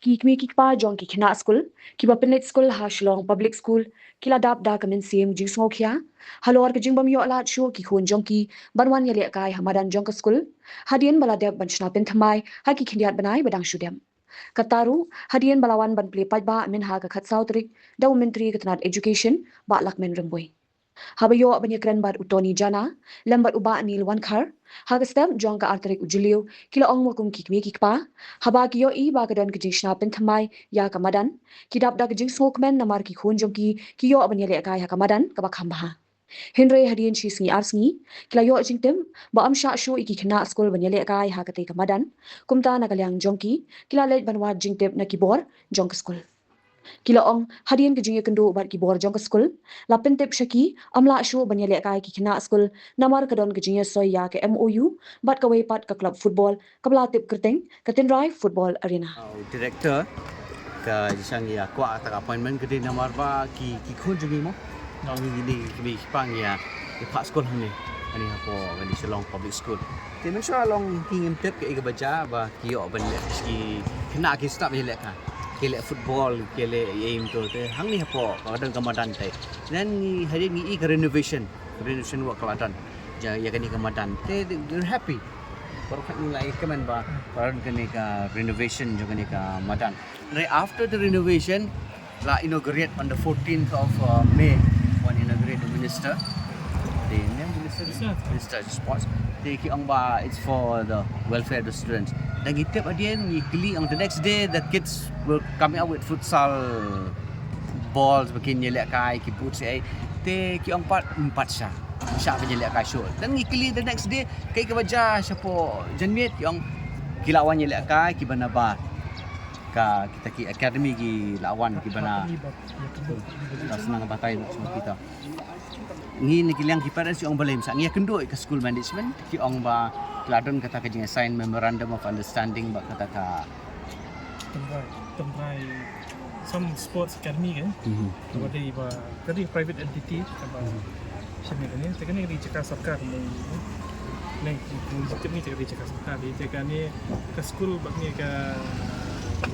Kikmi kikpa jong ki khina school ki bapenet school ha Shillong public school kila dap da kamen sim jing sngokya halor ke jingbam yo lat shu ki khun jong ki banwan yele kai hamadan jong ka school hadien bala deb banchna pen thamai ha ki khiniat banai badang shudem kataru hadien balawan ban ple paj ba min ha ka khat sautrik daw mentri katnat education ba lakmen remboi habayo abanyakran bad utoni jana lambat uba anil wan khar hagastem jong ka artarik ujiliu kila ong wakum kikmi kikpa haba kiyo i ba kadon kijing shna pen thamai ya kamadan kidap da kijing smokmen namar ki khun jong ki kiyo abanyale kai ha kamadan ka bakham baha Henry hadien chi sngi arsngi kila yo jingtem ba amsha shu iki khna school banyale kai ha kate kamadan kumta nagalyang jongki kila lej banwa jingtep na kibor jong school kila ong hadien ke jinge kendo bar ki bor jong ka school lapin tep shaki amla shu banyale kai ki khina school namar kadon ke jinge soy ya ke MOU bat ka wei pat ka club football kabla tep kerteng katin rai football arena Director ka jisang ya kwa tak appointment ke namar ba ki khun jungi mo nang ni bi pang ya di pak school ni ani apo di Shillong public school ti men sure long hingim tep ke iga baca ba ki yo ban ki kena ki stop ye lek ka kele football kele aim to te hang ni apo kadang kamadan te dan ni hari ni i renovation work kelatan ja ya kani kamadan te they're happy baru kan nilai kemen ba baru kani ka renovation juga ni ka madan right after the renovation la inaugurate on the 14th of May when inaugurate the minister the name minister of sports they ki ang ba it's for the welfare of the students dan kita adian ni kili on the next day the kids will come out with futsal balls bikin nyelek kai ki put say te ki ang empat sya penyelek kai show dan ni kili the next day kai ke baja siapo janmiet ki ang kilawan nyelek kai ki bana ba ka kita ki academy ki lawan ki bana senang batai semua kita ni kilang ki parents yang boleh misal ni kendoi ke school management ki ong ba keladon kata ka jing sign memorandum of understanding ba kata ka tembrai some sports academy kan jadi ba jadi private entity ba sini kan ni tekan ni cakap sarkar ni sistem ni cakap sarkar di tekan ni ke school bak ni ke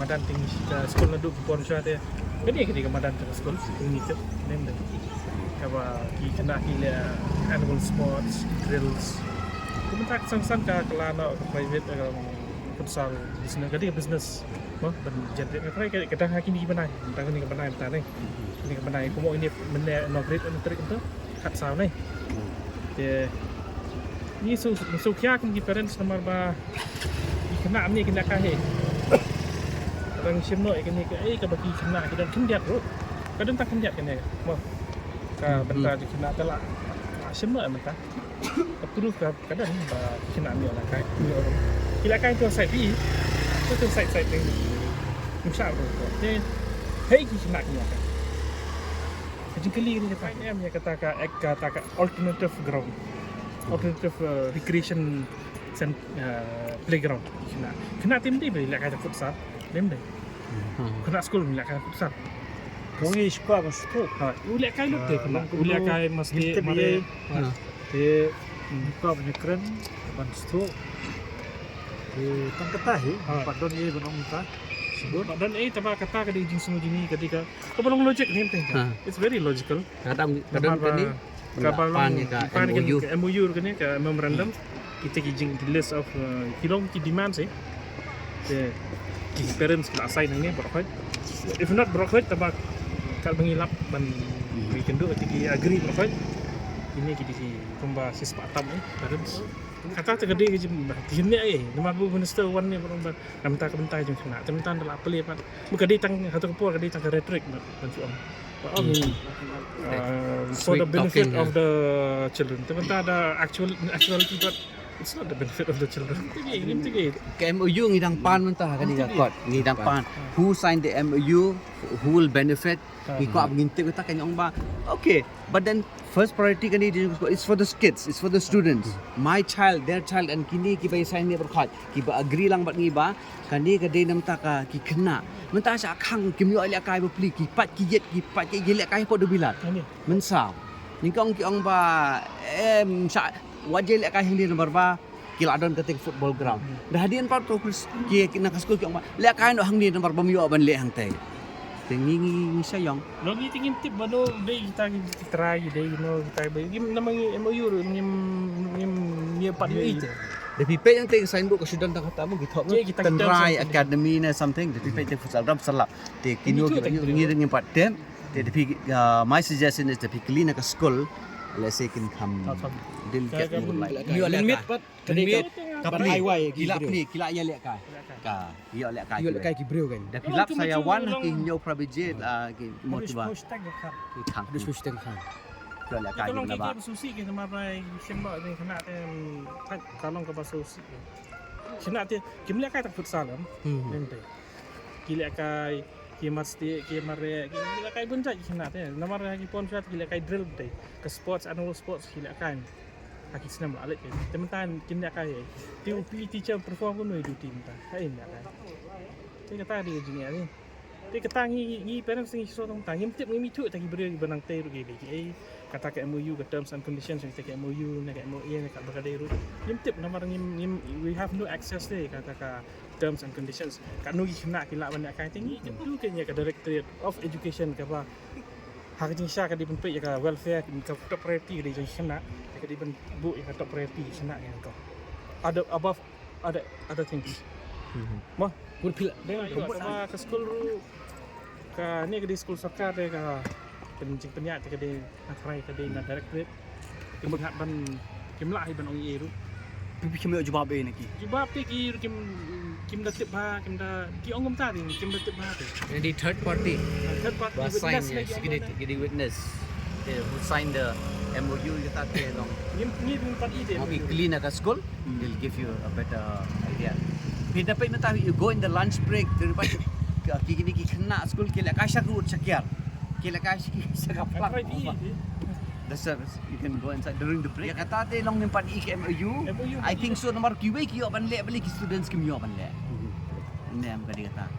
madan tinggi ke school nadu porsha te kini ke madan ke school ni tu nem kaba ki kena hile annual sports drills kumentak sang-sang ka kelana private futsal business mo ban generate ka kai kadang hakini ki banai tang ni ka banai ta ni ni ka banai ko mo ini menne inaugurate trik itu kat saw ni te ni so kya kum ki parents nomor ba ki kena ni kena ka he kadang simno ikini ka ka bagi kena kadang kendiat ro kadang tak kendiat kene mo ka benda di kena tala simno amta terus kadang ba kena ni orang kai ni orang kila kai tu side bi tu side ni misal ro te hei ki kena ni kan jadi kali ni kata em ya kata ka alternative ground alternative recreation playground kena tim dia bila kata futsal lem deh kena school bila kata futsal Kongi sekolah masuk. Uliak kai lu deh kena uliak kai mesti mare Te buka banyak keren bantu. Te tangkatahi padon ye benong ta. Sebut dan taba kata ka di jing semua gini ketika kebelong logik ni penting it's very logical kadang ni kapan ka MOU MOU kan ke memorandum kita kijing di list of kilong ki demand sih ki parents kena assign ni berkhid if not berkhid taba kal mengilap ban we can do ki agree berkhid ini ki di kumba sispatam ni parents kata tergede ke gini nama bu minister wan ni berumbar namta ke bentai jeng kena temtan dalam apel pat buka di tang satu kepul ke di tang rhetoric dan suam for the benefit of the children temtan ada actuality but it's not the benefit of the children ini ke MOU ngidang pan mentah kan ni kot ngidang pan who signed the MOU who will benefit ikut ngintip kita kan ba okay but then first priority kan it's for the kids it's for the students my child their child and kini ki bai sign ni berkhat ki ba agree lang bat ngi ba kan ni ka de nam ta ka ki khna mentah sa khang kim yo ala kai ba pli ki pat ki yet kai po do bilat men sa ni kong ki ong ba em sa wajil kai hindi nomor ba kila adon keting football ground dah hadian par to ki nak school ki le kai no hang ni nomor bam yo ban le hang tai tingi sayang Logi tingin tip bano day kita try day kita game namang MOU ni part ni the people yang ting sign book sudah dah kata mo githok kita try academy na something the people ting futsal ram salap te kinyo ngi ring part tem te my suggestion is the people na ka school let's say can come dil get more like limit pat limit kapli kila ya lek ka ya lek ka ki breu kan da pilap saya wan ki nyo prabijit ki motiva hashtag ka ki thang ada susu tengah ya lek ka kalau na ba kita susi kita marai semba ni kena tem kalau ka susi kena te kimle kai tak futsal nanti kila kai ki masti ki mare kila kai bunja kena te namar ki pon chat kila kai drill te ke sports annual sports kila kai Aki senam balik kan. Teman-teman kena kai. TUP teacher perform pun du team ta. Hai nak kai. Dia kata dia jenis ni. Dia kata ni parents ni so tong tang. Tip ni tu tak beri benang teh ru gini. Kata ke MOU ke terms and conditions kita ke MOU nak ke MOE nak berkadai ru. Tip nama ni we have no access deh kata ke terms and conditions. Kat nu kena kila banyak kai tinggi. Tu kenya ke Directorate of Education ke apa. Hak jing sya ka di pun ya ka welfare ka top priority di jing kena ka di pun bu ya top priority kena ya ka ada above ada things mah pun pila dengan ka ka school ru ka ni ka di school soccer de ka penjing penyak ka di nakrai ka di na directorate kim hat ban kim lai ban ong ye ru pipi kami jawab ni ki jawab te ki kim da tip ba kim da ki ong ta ding kim da tip ba te the third party third party sign security witness who signed the MOU kita te long ni pat ide okay clean at school they'll give you a better idea pindah pe mata you go in the lunch break daripada ki kena school kila kasha ku chakyar kila kasha sakapla the service you can go inside during the break kata te long nimpat MOU I think so nomor kiwe ki ban le balik students ki ban le ne am kadi kata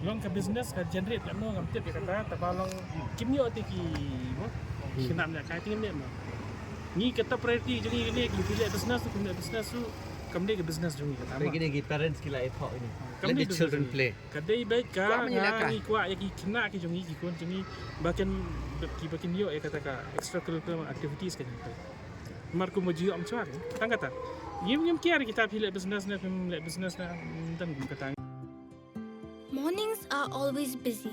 long ka business ka generate no ngam tip kata tabalong kimyo te ki mo kinam na kai tingin mo ni kata priority jadi ni ki pilih business tu kamde ke business jung kata lagi ni parents kila ethok ini let Kamde the children play kadai baik ka Kuat menyelakan. ni kuat ya ki kena ki jung ki kon jung bakan bakin yo kata ka extracurricular activities kan marko mo jiyo am chwar tang kata yim kiar kita pilih business na dan kata Mornings are always busy.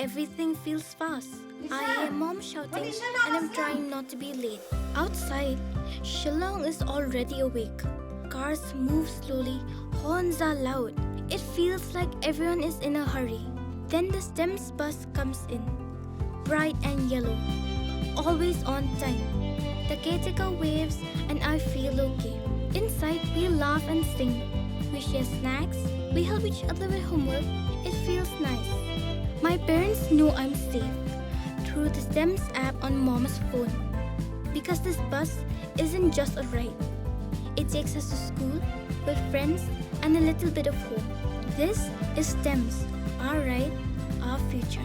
Everything feels fast. I hear mom shouting and I'm trying not to be late. Outside, Shillong is already awake. Cars move slowly, horns are loud. It feels like everyone is in a hurry. Then the STEMS bus comes in, bright and yellow, always on time. The caretaker waves and I feel okay. Inside, we laugh and sing. We share snacks. We help each other with homework. It feels nice. My parents know I'm safe through the STEMS app on Mom's phone. Because this bus isn't just a ride. It takes us to school with friends and a little bit of home. This is STEMS, our ride, our future.